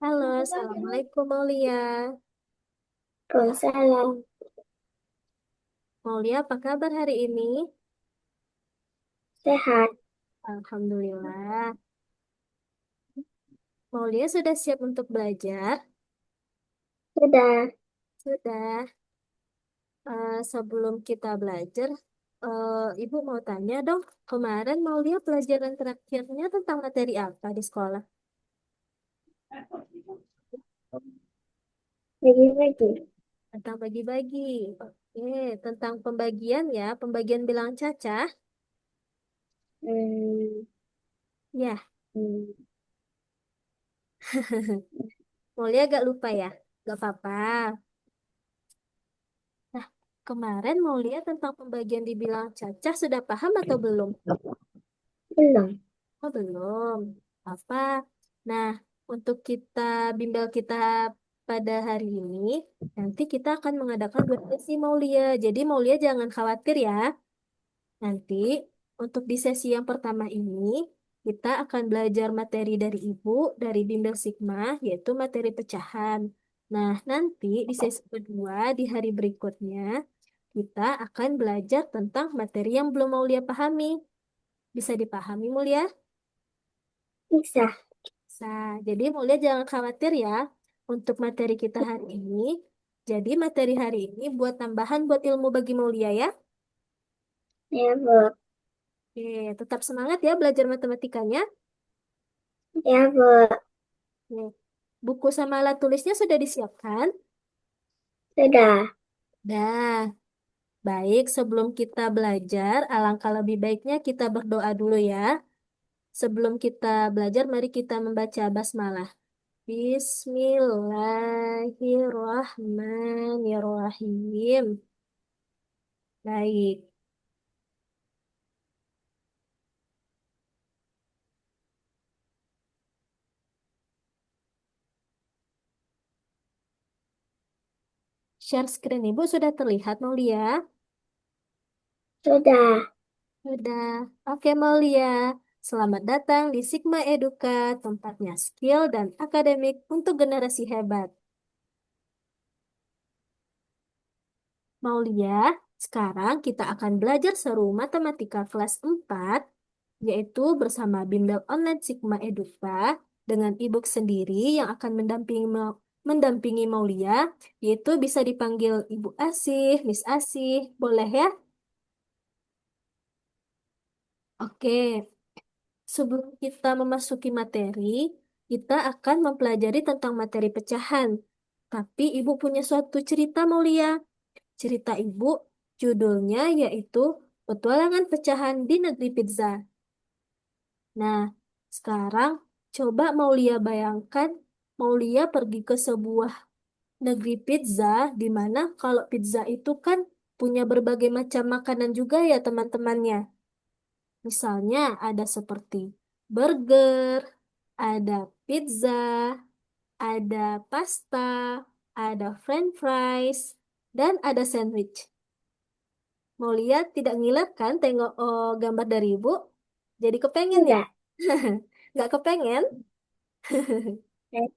Halo, Assalamualaikum Maulia. Waalaikumsalam. Maulia, apa kabar hari ini? Sehat. Alhamdulillah. Maulia sudah siap untuk belajar? Sudah. Sudah. Sebelum kita belajar, Ibu mau tanya dong, kemarin Maulia pelajaran terakhirnya tentang materi apa di sekolah? Bagi-bagi. Tentang bagi-bagi. Oke, tentang pembagian ya, pembagian bilang cacah. Hmm, Ya, hmm. Maulia agak lupa ya? Gak apa-apa. Nah, kemarin mau lihat tentang pembagian dibilang cacah sudah paham atau belum? Belum. Oh, belum. Apa? Nah, untuk bimbel kita pada hari ini, nanti kita akan mengadakan dua sesi Maulia. Jadi Maulia jangan khawatir ya. Nanti untuk di sesi yang pertama ini, kita akan belajar materi dari Ibu, dari bimbel Sigma, yaitu materi pecahan. Nah, nanti di sesi kedua, di hari berikutnya, kita akan belajar tentang materi yang belum Maulia pahami. Bisa dipahami, Mulia? Bisa. Bisa. Jadi Mulia jangan khawatir ya untuk materi kita hari ini. Jadi materi hari ini buat tambahan buat ilmu bagi Mulia ya. Ya, Bu. Oke, tetap semangat ya belajar matematikanya. Ya, Bu. Oke. Buku sama alat tulisnya sudah disiapkan? Sudah. Dah. Baik, sebelum kita belajar, alangkah lebih baiknya kita berdoa dulu ya. Sebelum kita belajar, mari kita membaca basmalah. Bismillahirrahmanirrahim. Baik, share screen Ibu sudah terlihat, Maulia? Sudah. Sudah. Oke, Maulia. Selamat datang di Sigma Educa, tempatnya skill dan akademik untuk generasi hebat. Maulia, sekarang kita akan belajar seru matematika kelas 4, yaitu bersama bimbel online Sigma Educa dengan e-book sendiri yang akan mendampingi Maulia, yaitu bisa dipanggil Ibu Asih, Miss Asih, boleh ya? Oke, sebelum kita memasuki materi, kita akan mempelajari tentang materi pecahan. Tapi Ibu punya suatu cerita, Maulia. Cerita Ibu, judulnya yaitu Petualangan Pecahan di Negeri Pizza. Nah, sekarang coba Maulia bayangkan, Maulia pergi ke sebuah negeri pizza, di mana kalau pizza itu kan punya berbagai macam makanan juga ya teman-temannya. Misalnya ada seperti burger, ada pizza, ada pasta, ada french fries, dan ada sandwich. Mau lihat tidak ngiler kan tengok gambar dari ibu? Jadi kepengen ya? Sudah. Nggak kepengen? Eh,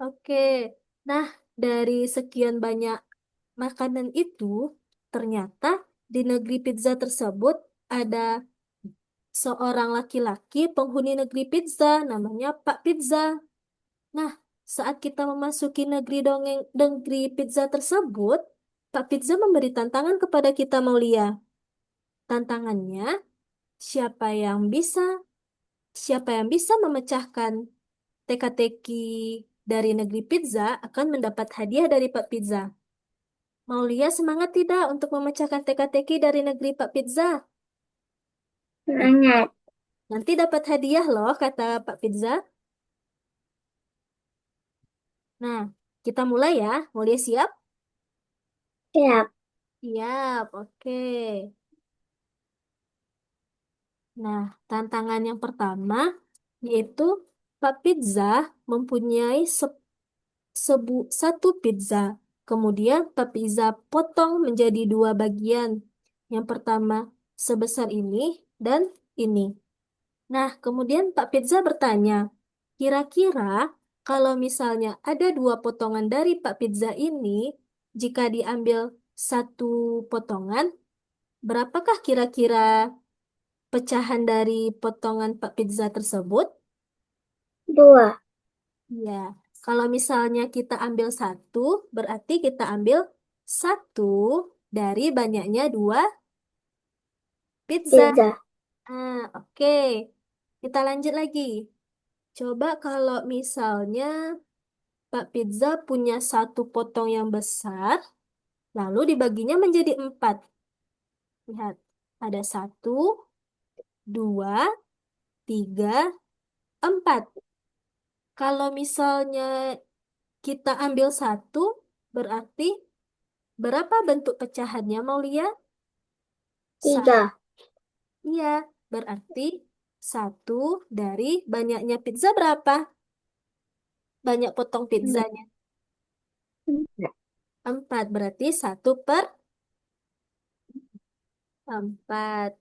Oke. Nah, dari sekian banyak makanan itu, ternyata di negeri pizza tersebut ada seorang laki-laki penghuni negeri pizza, namanya Pak Pizza. Nah, saat kita memasuki negeri pizza tersebut, Pak Pizza memberi tantangan kepada kita, Maulia. Tantangannya, siapa yang bisa siapa yang bisa memecahkan teka-teki dari negeri pizza akan mendapat hadiah dari Pak Pizza. Maulia semangat tidak untuk memecahkan teka-teki dari negeri Pak Pizza? Semangat. Nanti dapat hadiah loh, kata Pak Pizza. Nah, kita mulai ya. Maulia siap? Siap. Siap, oke. Nah, tantangan yang pertama yaitu Pak Pizza mempunyai satu pizza. Kemudian Pak Pizza potong menjadi dua bagian. Yang pertama sebesar ini dan ini. Nah, kemudian Pak Pizza bertanya, kira-kira Kalau misalnya ada dua potongan dari Pak Pizza ini, jika diambil satu potongan, berapakah kira-kira pecahan dari potongan Pak Pizza tersebut? Dua. Ya, kalau misalnya kita ambil satu, berarti kita ambil satu dari banyaknya dua pizza. Pizza. Oke. Kita lanjut lagi. Coba kalau misalnya Pak Pizza punya satu potong yang besar, lalu dibaginya menjadi empat. Lihat, ada satu, dua, tiga, empat. Kalau misalnya kita ambil satu, berarti berapa bentuk pecahannya, Maulia? Sa Tiga. iya, berarti satu dari banyaknya pizza berapa? Banyak potong pizzanya. Empat. Empat, berarti satu per empat.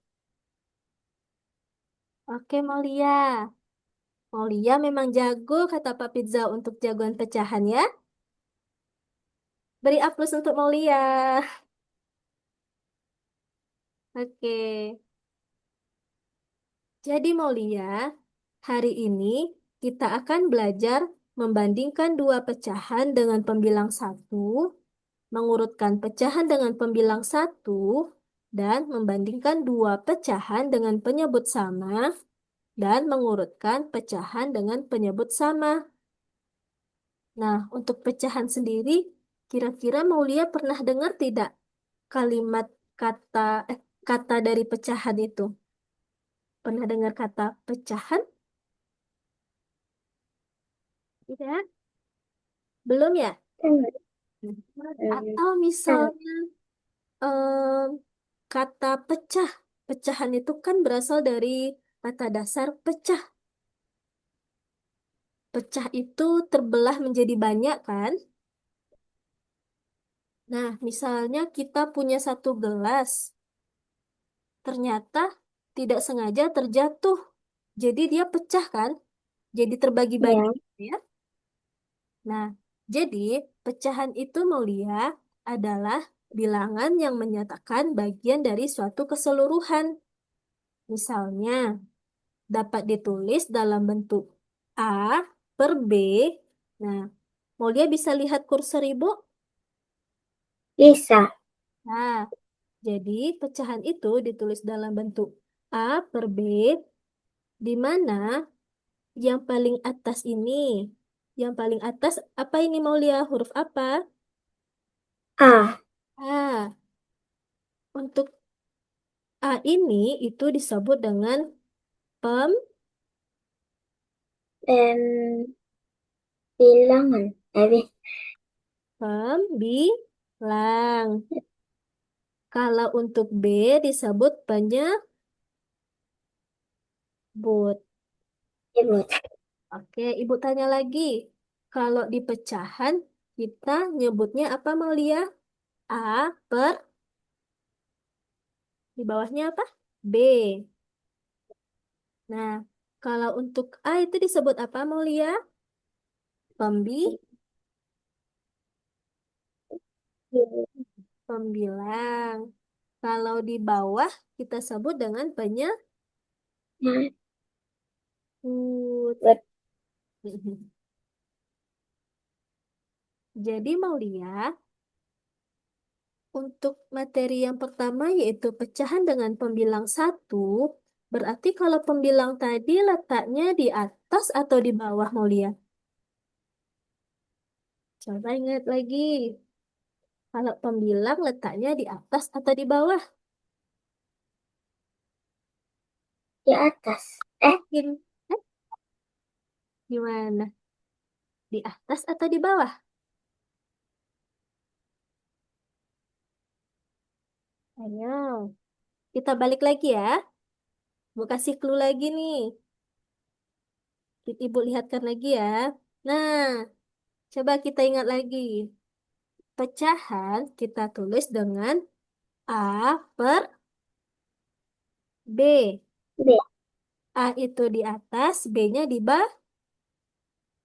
Oke, Maulia. Maulia memang jago, kata Pak Pizza, untuk jagoan pecahan ya. Beri aplaus untuk Maulia. Oke. Jadi Maulia, hari ini kita akan belajar membandingkan dua pecahan dengan pembilang satu, mengurutkan pecahan dengan pembilang satu, dan membandingkan dua pecahan dengan penyebut sama, dan mengurutkan pecahan dengan penyebut sama. Nah, untuk pecahan sendiri, kira-kira Maulia pernah dengar tidak kalimat kata kata dari pecahan itu? Pernah dengar kata pecahan? Tidak? Belum ya? Tengah. Atau Tengah. misalnya em, kata pecah. Pecahan itu kan berasal dari kata dasar pecah. Pecah itu terbelah menjadi banyak kan? Nah, misalnya kita punya satu gelas, ternyata tidak sengaja terjatuh. Jadi dia pecah kan? Jadi terbagi-bagi Ya. ya. Nah, jadi pecahan itu mulia adalah bilangan yang menyatakan bagian dari suatu keseluruhan. Misalnya, dapat ditulis dalam bentuk A per B. Nah, Mulia bisa lihat kursor Ibu? Bisa. Nah, jadi pecahan itu ditulis dalam bentuk A per B, di mana yang paling atas ini, yang paling atas apa ini Maulia? Huruf apa? A. A. Untuk A ini itu disebut dengan pem, Dan bilangan. pembilang. Kalau untuk B disebut penyebut. Sebut. Oke, Ibu tanya lagi. Kalau di pecahan, kita nyebutnya apa Maulia? A per, di bawahnya apa? B. Nah, kalau untuk A itu disebut apa Maulia? Pembi, pembilang. Kalau di bawah, kita sebut dengan penyebut. Jadi Maulia, untuk materi yang pertama yaitu pecahan dengan pembilang satu, berarti kalau pembilang tadi letaknya di atas atau di bawah Maulia? Coba ingat lagi. Kalau pembilang letaknya di atas atau di bawah? Di atas. Yakin? Eh, gimana? Di atas atau di bawah? Ayo, kita balik lagi ya. Mau kasih clue lagi nih. Ibu lihatkan lagi ya. Nah, coba kita ingat lagi. Pecahan kita tulis dengan A per B. B. A itu di atas, B-nya di bawah.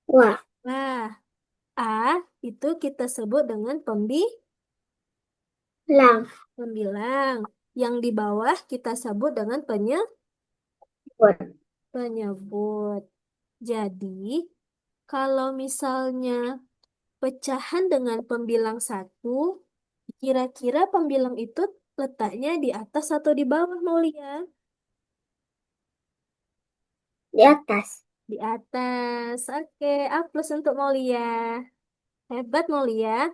Wah. Nah, A itu kita sebut dengan Lang. pembilang. Yang di bawah kita sebut dengan Buat. penyebut. Jadi, kalau misalnya pecahan dengan pembilang satu, kira-kira pembilang itu letaknya di atas atau di bawah, Maulia? Di atas. Di atas. Oke, A plus untuk Maulia. Hebat, Maulia.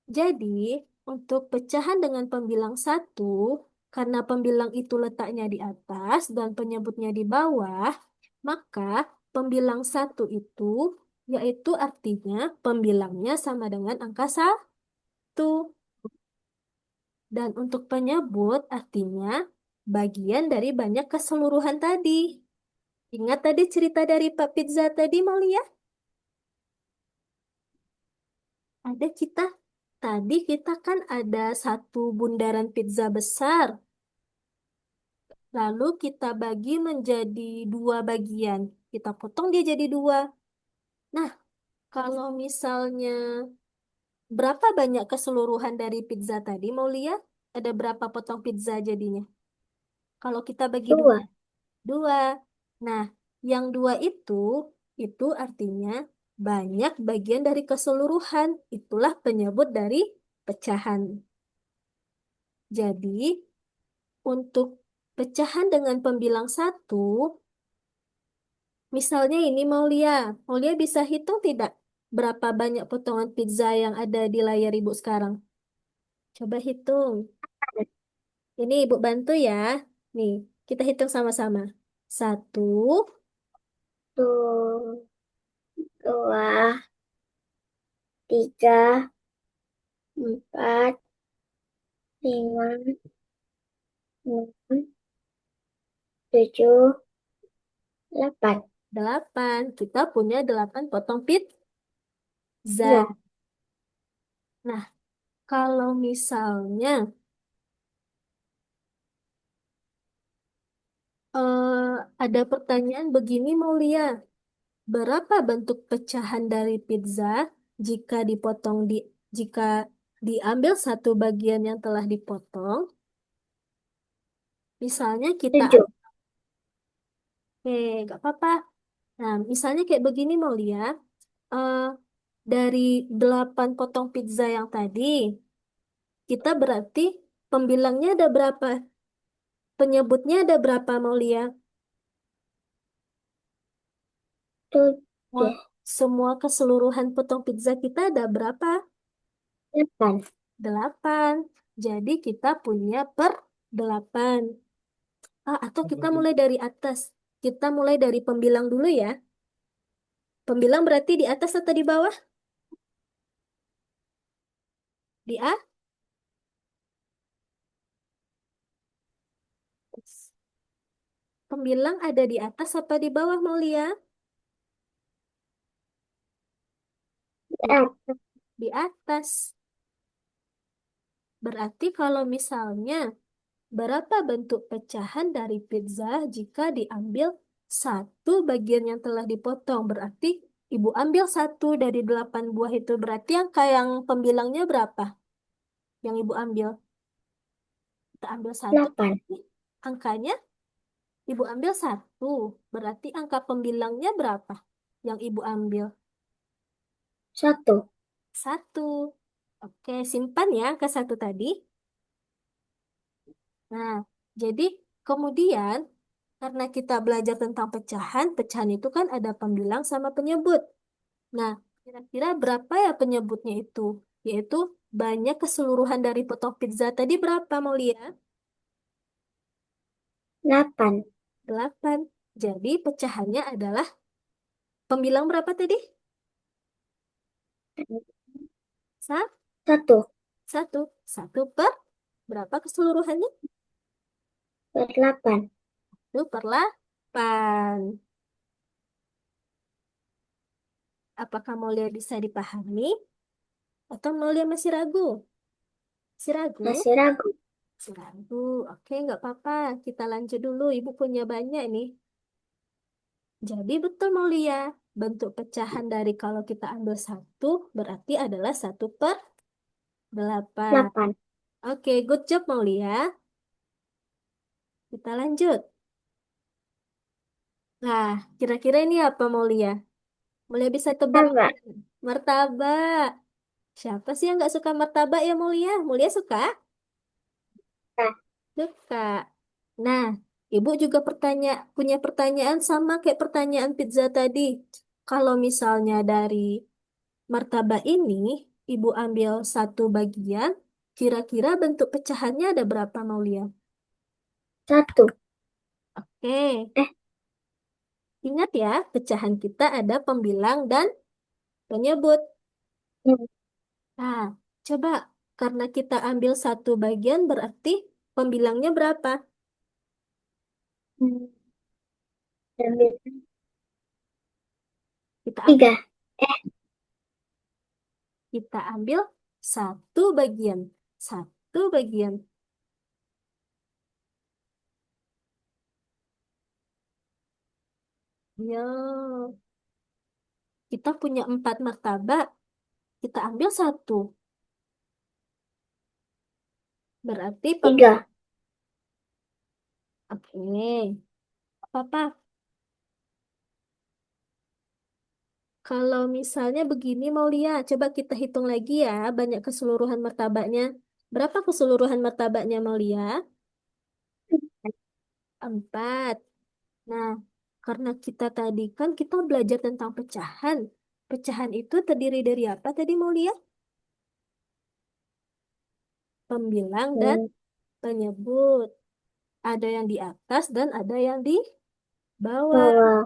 Jadi, untuk pecahan dengan pembilang satu, karena pembilang itu letaknya di atas dan penyebutnya di bawah, maka pembilang satu itu, yaitu artinya pembilangnya sama dengan angka satu. Dan untuk penyebut artinya bagian dari banyak keseluruhan tadi. Ingat tadi cerita dari Pak Pizza tadi, Malia? Ada kita. Tadi kita kan ada satu bundaran pizza besar. Lalu kita bagi menjadi dua bagian. Kita potong dia jadi dua. Nah, kalau misalnya berapa banyak keseluruhan dari pizza tadi, Maulia? Ada berapa potong pizza jadinya? Kalau kita bagi dua. Dua. Dua. Nah, yang dua itu artinya banyak bagian dari keseluruhan. Itulah penyebut dari pecahan. Jadi, untuk pecahan dengan pembilang satu, misalnya ini Maulia. Maulia bisa hitung tidak berapa banyak potongan pizza yang ada di layar ibu sekarang? Coba hitung. Ini ibu bantu ya. Nih, kita hitung sama-sama. Satu, Tuh. Dua. Tiga. Empat. Lima. Enam. Tujuh. Delapan. delapan. Kita punya 8 potong pizza. Iya. Nah, kalau misalnya ada pertanyaan begini, Maulia. Berapa bentuk pecahan dari pizza jika jika diambil satu bagian yang telah dipotong? Misalnya kita, Tujuh. gak apa-apa. Nah, misalnya kayak begini, Maulia. Eh, dari 8 potong pizza yang tadi, kita berarti pembilangnya ada berapa? Penyebutnya ada berapa, Maulia? Semua, Tujuh. semua keseluruhan potong pizza kita ada berapa? Delapan. 8. Jadi kita punya per 8. Atau kita mulai dari atas. Kita mulai dari pembilang dulu ya. Pembilang berarti di atas atau di bawah? Di atas. Pembilang ada di atas apa di bawah, Maulia? Di, Delapan. di atas. Berarti kalau misalnya berapa bentuk pecahan dari pizza jika diambil satu bagian yang telah dipotong? Berarti ibu ambil satu dari 8 buah itu. Berarti angka yang pembilangnya berapa? Yang ibu ambil. Kita ambil satu. Delapan. Angkanya ibu ambil satu. Berarti angka pembilangnya berapa? Yang ibu ambil. Satu. Satu. Oke, simpan ya angka satu tadi. Nah, jadi kemudian karena kita belajar tentang pecahan, pecahan itu kan ada pembilang sama penyebut. Nah, kira-kira berapa ya penyebutnya itu? Yaitu banyak keseluruhan dari potong pizza tadi berapa, Maulia? Delapan. 8. Jadi pecahannya adalah pembilang berapa tadi? Sa- Satu. Satu. Satu per berapa keseluruhannya? Delapan. Satu per 8. Apakah Maulia bisa dipahami? Atau Maulia masih ragu? Masih ragu? Masih ragu. Masih ragu. Oke, nggak apa-apa. Kita lanjut dulu. Ibu punya banyak nih. Jadi betul Maulia. Bentuk pecahan dari kalau kita ambil satu berarti adalah 1/8. 8. Oke, good job Maulia. Kita lanjut. Nah, kira-kira ini apa Maulia? Maulia bisa tebak Tambah. nggak? Martabak. Siapa sih yang nggak suka martabak ya Maulia? Maulia suka? Nah, Suka. Nah, Ibu juga punya pertanyaan sama kayak pertanyaan pizza tadi. Kalau misalnya dari martabak ini, Ibu ambil satu bagian, kira-kira bentuk pecahannya ada berapa Maulia? 1. Oke, Eh, ingat ya, pecahan kita ada pembilang dan penyebut. hmm, Nah, coba karena kita ambil satu bagian berarti pembilangnya berapa? hmm, 3. Kita ambil, 3. kita ambil satu bagian. Satu bagian. Ya, kita punya 4 martabak. Kita ambil satu. Berarti 3. Oke. Apa-apa. Kalau misalnya begini mau lihat, coba kita hitung lagi ya, banyak keseluruhan martabaknya. Berapa keseluruhan martabaknya mau lihat? 4. Nah, karena kita tadi kan kita belajar tentang pecahan. Pecahan itu terdiri dari apa tadi mau lihat? Pembilang dan Hmm, penyebut. Ada yang di atas dan ada yang di bawah. bawah.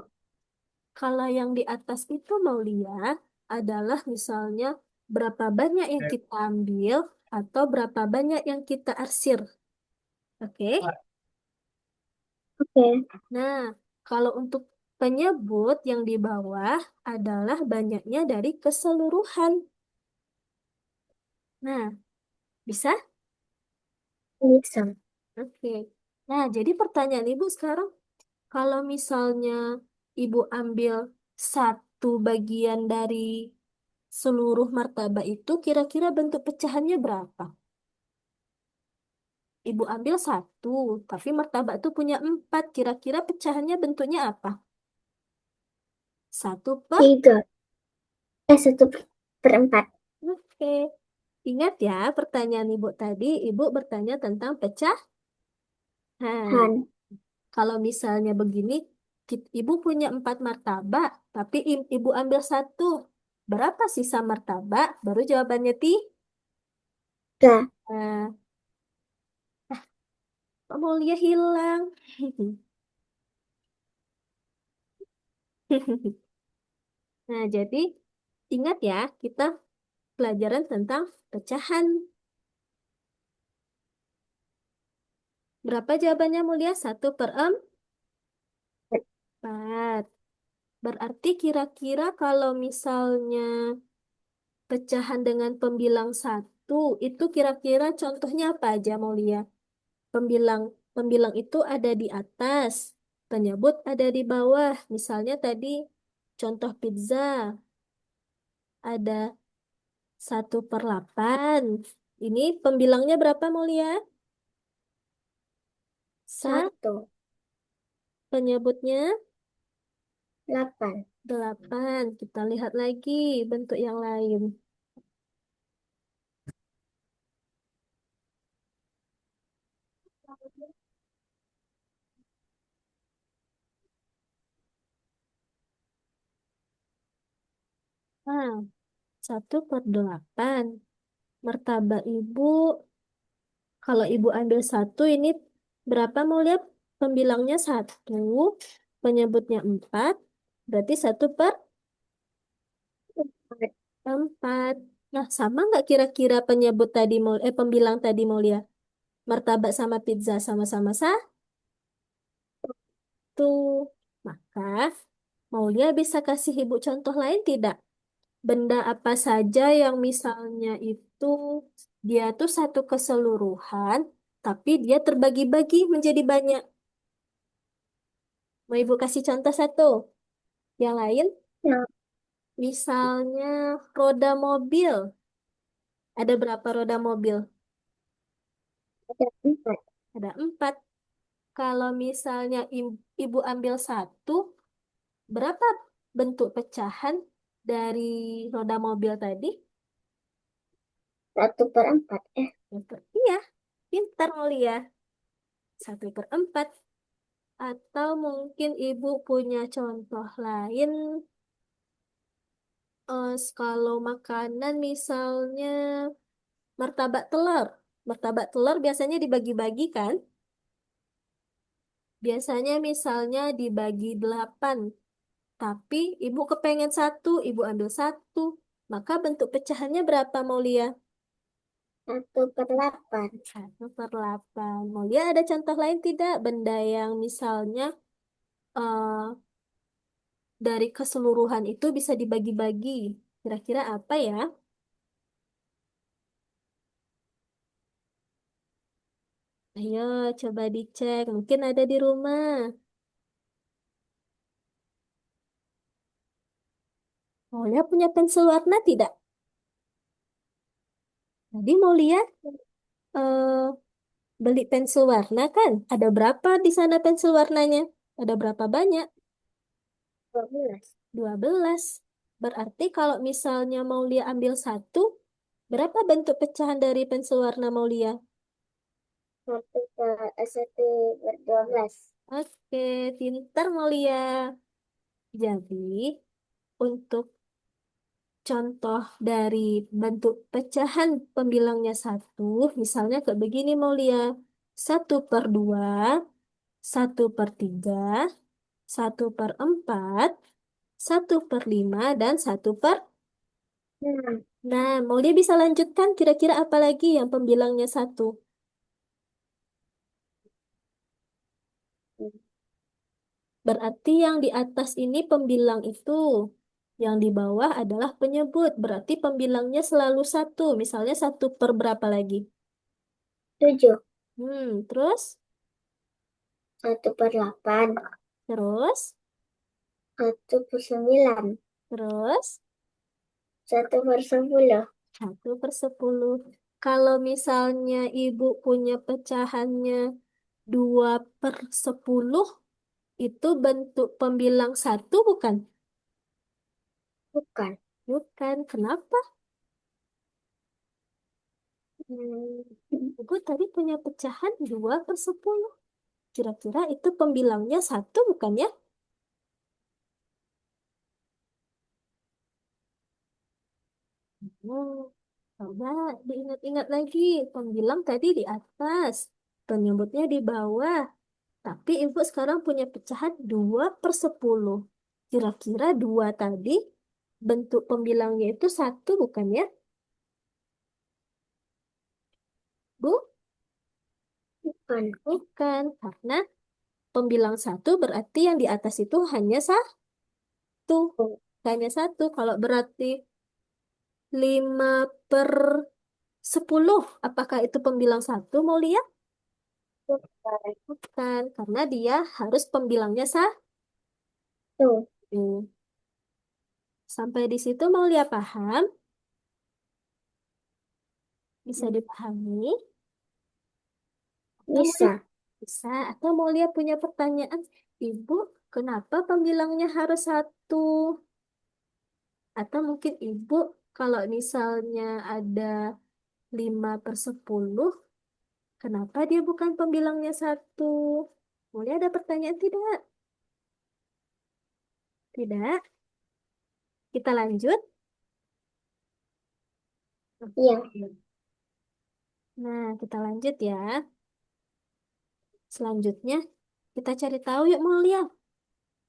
Kalau yang di atas itu mau lihat adalah misalnya berapa banyak yang kita ambil atau berapa banyak yang kita arsir. Oke. Oke. Nah, kalau untuk penyebut yang di bawah adalah banyaknya dari keseluruhan. Nah, bisa? Bisa. Oke. Nah, jadi pertanyaan Ibu sekarang, kalau misalnya Ibu ambil satu bagian dari seluruh martabak itu, kira-kira bentuk pecahannya berapa? Ibu ambil satu, tapi martabak itu punya 4. Kira-kira pecahannya bentuknya apa? 1/4. 3. 1/4. Oke. Ingat ya, pertanyaan Ibu tadi, Ibu bertanya tentang pecahan. Han. Kalau misalnya begini, Ibu punya 4 martabak, tapi Ibu ambil satu. Berapa sisa martabak? Baru jawabannya 3. Nah, Pak Mulia hilang. Nah, jadi ingat ya, kita pelajaran tentang pecahan. Berapa jawabannya Mulia? 1/4. Berarti kira-kira kalau misalnya pecahan dengan pembilang satu, itu kira-kira contohnya apa aja Mulia? Pembilang pembilang itu ada di atas, penyebut ada di bawah. Misalnya tadi contoh pizza ada 1/8. Ini pembilangnya berapa Mulia? 1. Penyebutnya 8. 8. Kita lihat lagi bentuk yang lain. Nah, 1/8. Martabak ibu, kalau ibu ambil satu ini berapa mau lihat? Pembilangnya satu, penyebutnya 4, berarti 1/4. Nah, sama nggak kira-kira penyebut tadi pembilang tadi mau lihat? Martabak sama pizza sama-sama satu. Maka Maulia bisa kasih ibu contoh lain tidak? Benda apa saja yang misalnya itu dia tuh satu keseluruhan, tapi dia terbagi-bagi menjadi banyak. Mau ibu kasih contoh satu? Yang lain? Ya, Misalnya roda mobil. Ada berapa roda mobil? ada 4. Ada 4. Kalau misalnya ibu ambil satu, berapa bentuk pecahan dari roda mobil tadi? 1/4. Iya, pintar Mulia. 1/4. Atau mungkin ibu punya contoh lain, kalau makanan misalnya martabak telur. Martabak telur biasanya dibagi-bagi kan? Biasanya misalnya dibagi 8. Tapi ibu kepengen satu, ibu ambil satu. Maka bentuk pecahannya berapa Maulia? 1/8. 1/8. Maulia ada contoh lain tidak? Benda yang misalnya eh, dari keseluruhan itu bisa dibagi-bagi. Kira-kira apa ya? Ayo coba dicek. Mungkin ada di rumah. Maulia punya pensil warna tidak? Tadi Maulia eh, beli pensil warna kan? Ada berapa di sana pensil warnanya? Ada berapa banyak? 12. 12. Berarti kalau misalnya Maulia ambil satu, berapa bentuk pecahan dari pensil warna Maulia? 1/12. Oke, pintar Maulia. Jadi, untuk contoh dari bentuk pecahan pembilangnya satu, misalnya kayak begini Maulia. 1/2, 1/3, 1/4, 1/5, dan 1/. Nah, Nah, Maulia bisa lanjutkan kira-kira apa lagi yang pembilangnya satu? Berarti yang di atas ini pembilang itu. Yang di bawah adalah penyebut. Berarti pembilangnya selalu satu. Misalnya satu per berapa lagi? 7. Terus? 1/8. Terus? 1/9. Terus? 1/10. 1/10. Kalau misalnya ibu punya pecahannya 2/10, itu bentuk pembilang satu bukan? Bukan. Bukan. Kenapa? Hmm, Ibu tadi punya pecahan 2/10. Kira-kira itu pembilangnya satu bukan ya? Hmm, coba diingat-ingat lagi. Pembilang tadi di atas, penyebutnya di bawah. Tapi ibu sekarang punya pecahan 2/10. Kira-kira dua tadi bentuk pembilangnya itu satu bukan ya? Bu? Bukan. Bukan. Karena pembilang satu berarti yang di atas itu hanya satu. Hanya satu. Kalau berarti 5/10, apakah itu pembilang satu mau lihat? Bukan. Bukan, karena dia harus pembilangnya Tuh. satu. Sampai di situ mau lihat paham? Bisa dipahami? Atau mau lihat? Bisa. Bisa. Atau mau lihat punya pertanyaan? Ibu, kenapa pembilangnya harus satu? Atau mungkin ibu, kalau misalnya ada 5/10, kenapa dia bukan pembilangnya satu? Boleh ada pertanyaan tidak? Tidak? Kita lanjut. Iya. Oke. Nah, kita lanjut ya. Selanjutnya, kita cari tahu yuk Mulia.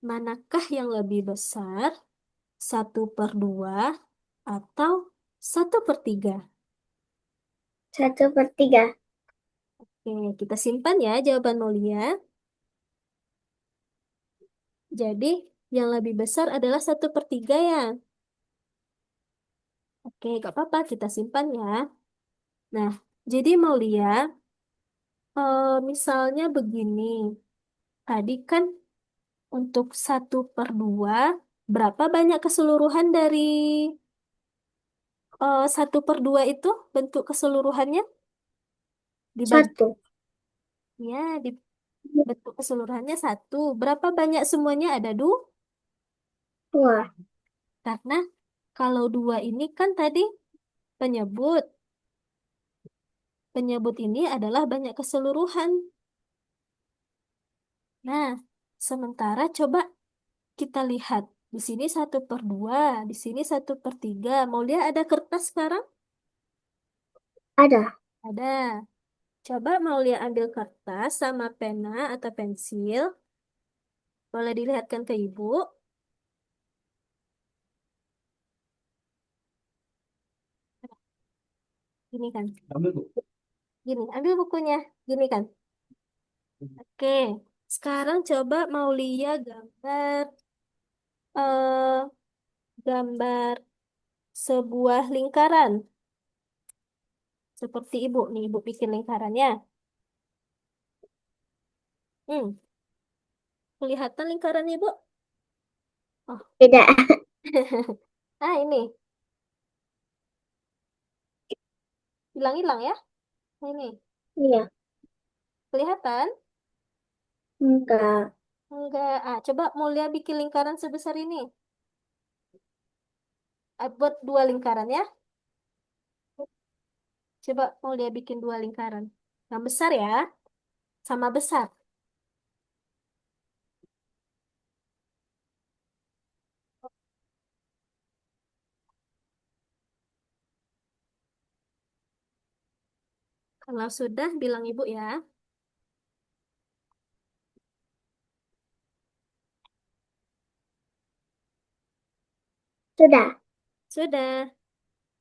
Manakah yang lebih besar? 1/2 atau 1/3? 1/3. Oke, kita simpan ya jawaban Mulia. Jadi, yang lebih besar adalah 1/3 ya. Oke, gak apa-apa, kita simpan ya. Nah, jadi Mulia, misalnya begini. Tadi kan untuk 1/2. Berapa banyak keseluruhan dari 1/2 itu bentuk keseluruhannya dibagi, Satu. ya, di bentuk keseluruhannya satu. Berapa banyak semuanya ada dua? Dua. Karena kalau dua ini kan tadi penyebut. Penyebut ini adalah banyak keseluruhan. Nah, sementara coba kita lihat. Di sini 1/2, di sini 1/3. Mau lihat ada kertas sekarang? Ada. Ada. Coba mau lihat ambil kertas sama pena atau pensil. Boleh dilihatkan ke ibu. Gini kan. Gini, ambil bukunya. Gini kan. Oke. Sekarang coba mau lihat eh gambar sebuah lingkaran. Seperti ibu nih, ibu bikin lingkarannya. Hmm, kelihatan lingkaran ibu? Oh, Tidak. ah ini, hilang-hilang ya. Nah, ini, Iya. kelihatan? Enggak. Enggak. Ah, coba Mulia bikin lingkaran sebesar ini. Ah, buat dua lingkaran ya. Coba Mulia bikin dua lingkaran. Yang besar ya, sama besar. Kalau sudah, bilang ibu ya. Sudah. Sudah.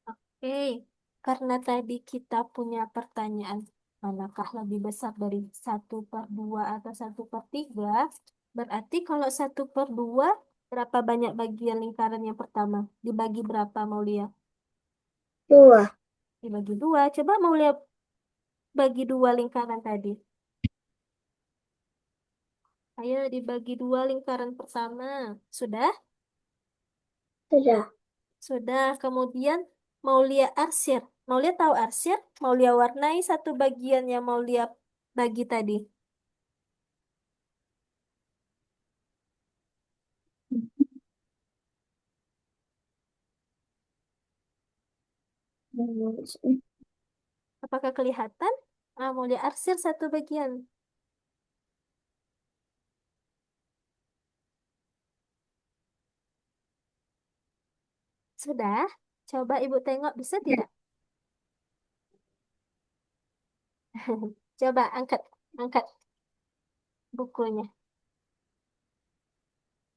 Oke. Karena tadi kita punya pertanyaan, manakah lebih besar dari 1/2 atau 1/3? Berarti kalau 1/2, berapa banyak bagian lingkaran yang pertama? Dibagi berapa, Maulia? Dua. Dibagi dua. Coba Maulia bagi dua lingkaran tadi. Ayo dibagi dua lingkaran pertama. Sudah? Sudah. Sudah. Kemudian Maulia arsir. Maulia tahu arsir? Maulia warnai satu bagian yang Maulia bagi tadi. Apakah kelihatan? Ah, Maulia arsir satu bagian. Sudah? Coba Ibu tengok, bisa tidak? Coba angkat, angkat bukunya.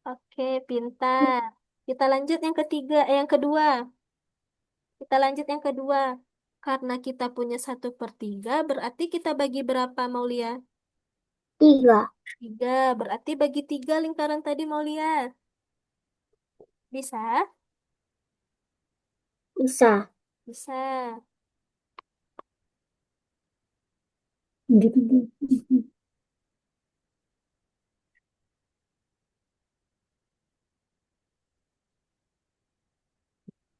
Oke, pintar. Kita lanjut yang ketiga, yang kedua. Kita lanjut yang kedua. Karena kita punya 1/3, berarti kita bagi berapa, Maulia? Tiga. Tiga, berarti bagi tiga lingkaran tadi, Maulia. Bisa? Bisa. Bisa.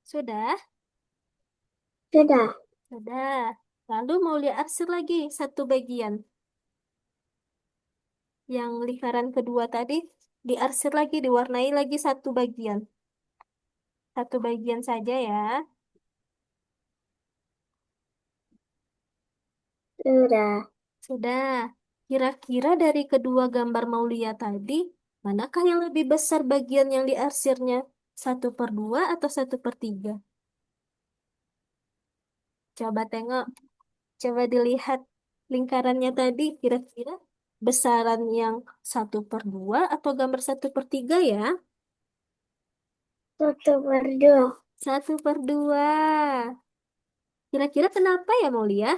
Sudah? Sudah. Sudah. Lalu Maulia arsir lagi satu bagian. Yang lingkaran kedua tadi diarsir lagi, diwarnai lagi satu bagian. Satu bagian saja ya. Sudah. Sudah. Kira-kira dari kedua gambar Maulia tadi, manakah yang lebih besar bagian yang diarsirnya? 1/2 atau 1/3? Coba tengok, coba dilihat lingkarannya tadi, kira-kira besaran yang 1/2 atau gambar 1/3 ya? 1/2. 1/2. Kira-kira kenapa ya Maulia?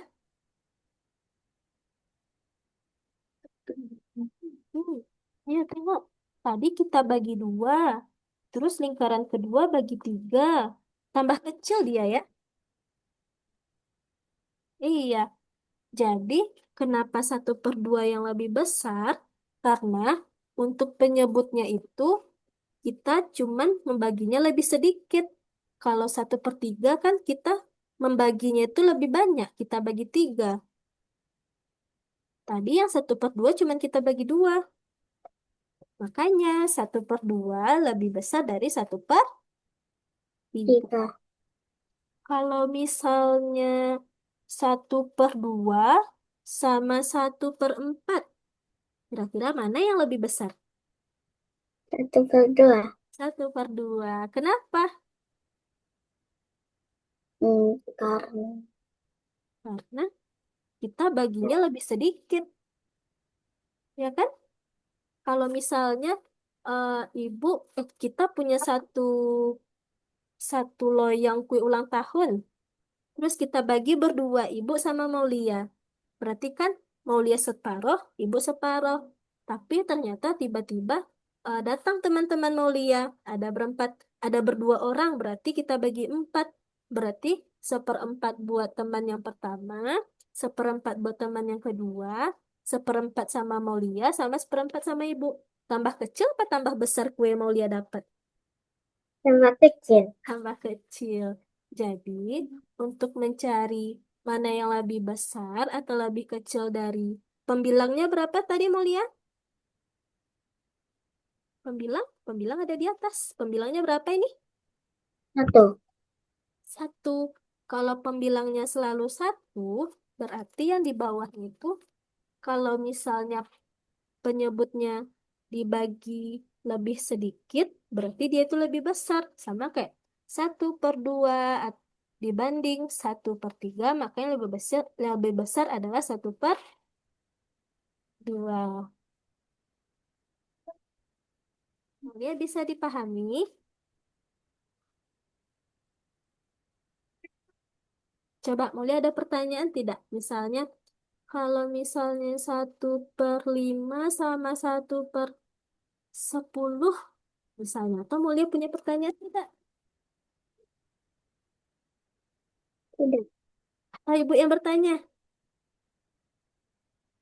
Hmm, ya tengok. Tadi kita bagi dua. Terus lingkaran kedua bagi tiga. Tambah kecil dia ya. Iya. Jadi kenapa 1/2 yang lebih besar? Karena untuk penyebutnya itu kita cuman membaginya lebih sedikit. Kalau 1/3 kan kita membaginya itu lebih banyak. Kita bagi 3. Tadi yang 1/2 cuman kita bagi 2. Makanya 1/2 lebih besar dari 1/3. Tiga. Kalau misalnya 1/2 sama 1/4, kira-kira mana yang lebih besar? 1/2. 1/2. Kenapa? Karena Karena kita baginya lebih sedikit, ya kan? Kalau misalnya eh, ibu, kita punya satu satu loyang kue ulang tahun, terus kita bagi berdua, ibu sama Maulia. Berarti kan Maulia separoh, ibu separoh. Tapi ternyata tiba-tiba datang teman-teman Maulia, ada berempat, ada berdua orang, berarti kita bagi 4. Berarti 1/4 buat teman yang pertama, 1/4 buat teman yang kedua, 1/4 sama Maulia, sama 1/4 sama ibu. Tambah kecil apa tambah besar kue Maulia dapat? sama kecil. Tambah kecil. Jadi, untuk mencari mana yang lebih besar atau lebih kecil dari pembilangnya berapa tadi mau lihat? Pembilang ada di atas. Pembilangnya berapa ini? 1. 1. Kalau pembilangnya selalu 1, berarti yang di bawah itu, kalau misalnya penyebutnya dibagi lebih sedikit, berarti dia itu lebih besar. Sama kayak 1/2 dibanding 1/3, makanya lebih besar adalah 1/2. Dia bisa dipahami. Coba, Mulia ada pertanyaan tidak? Misalnya, kalau misalnya 1/5 sama 1/10, misalnya. Atau Mulia punya pertanyaan tidak? Tidak. Atau Ibu yang bertanya?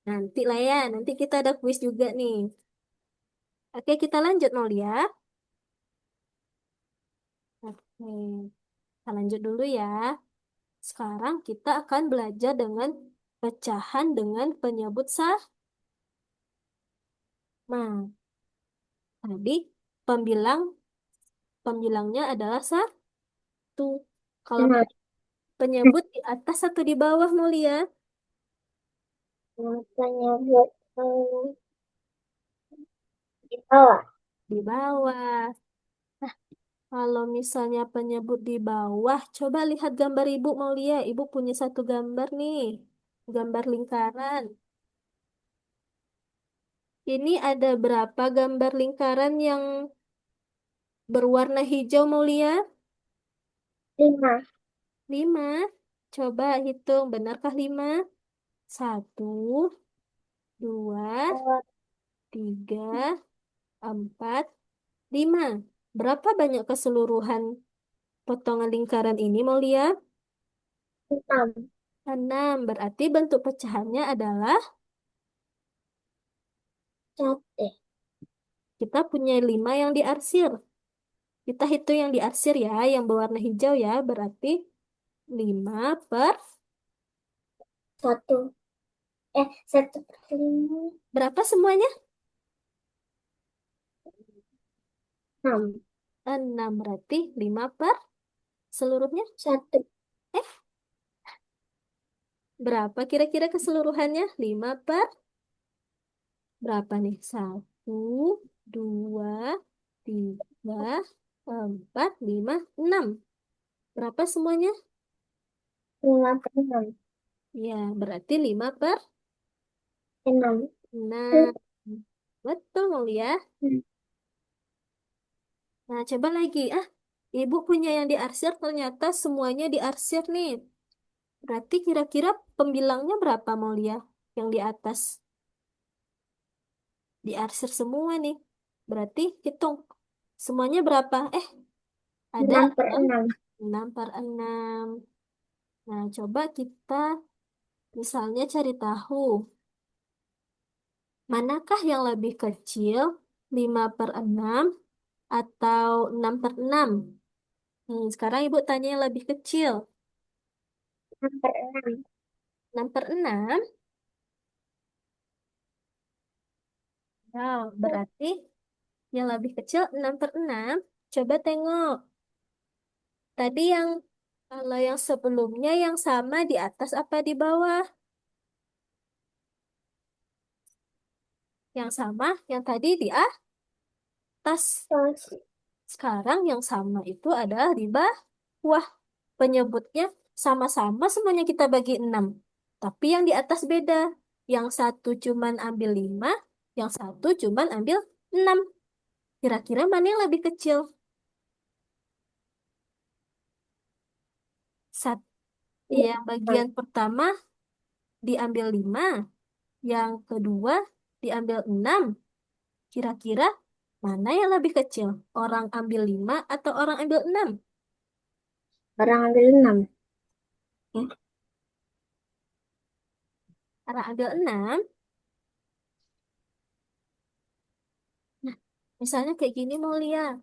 Nanti lah ya, nanti kita ada kuis juga nih. Oke, kita lanjut Mulia. Oke, kita lanjut dulu ya. Sekarang kita akan belajar dengan pecahan dengan penyebut sah. Nah, tadi pembilang pembilangnya adalah 1. Kalau Benar. penyebut di atas atau di bawah Mulia? Makanya buat di bawah. Di bawah. Nah, kalau misalnya penyebut di bawah, coba lihat gambar Ibu Mulia. Ibu punya satu gambar nih. Gambar lingkaran. Ini ada berapa gambar lingkaran yang berwarna hijau Mulia? 5. 5. Coba hitung, benarkah 5? 1, 2, Dua. 3, 4, 5. Berapa banyak keseluruhan potongan lingkaran ini, Maulia? 6. 6. Berarti bentuk pecahannya adalah Sate. kita punya 5 yang diarsir. Kita hitung yang diarsir ya, yang berwarna hijau ya. Berarti 5 per Satu. 1/5. berapa semuanya? 6. 6. Berarti 5 per seluruhnya. 1. Eh, berapa kira-kira keseluruhannya? 5 per berapa nih? 1, 2, 3, 4, 5, 6. Berapa semuanya? 5/6. Ya, berarti 5 per 6. 6. Betul, Mulia. Hmm. Nah, coba lagi. Ibu punya yang diarsir, ternyata semuanya diarsir nih. Berarti kira-kira pembilangnya berapa, Mulia? Yang di atas. Diarsir semua nih. Berarti hitung. Semuanya berapa? Ada 6. 6/6. 6/6. Nah, coba kita misalnya cari tahu. Manakah yang lebih kecil? 5/6 atau 6/6? Sekarang Ibu tanya yang lebih kecil. 6/6. 6/6? Wow, berarti yang lebih kecil 6/6. Coba tengok. Tadi kalau yang sebelumnya yang sama di atas apa di bawah? Yang sama, yang tadi di atas. Terus Sekarang yang sama itu adalah di bawah. Penyebutnya sama-sama semuanya kita bagi 6. Tapi yang di atas beda. Yang satu cuman ambil 5, yang satu cuman ambil 6. Kira-kira mana yang lebih kecil? Sat yang bagian pertama diambil 5, yang kedua diambil 6. Kira-kira mana yang lebih kecil? Orang ambil 5 atau orang ambil 6? orang ambil 6. Ya. Orang ambil 6. Nah, misalnya kayak gini Mulia.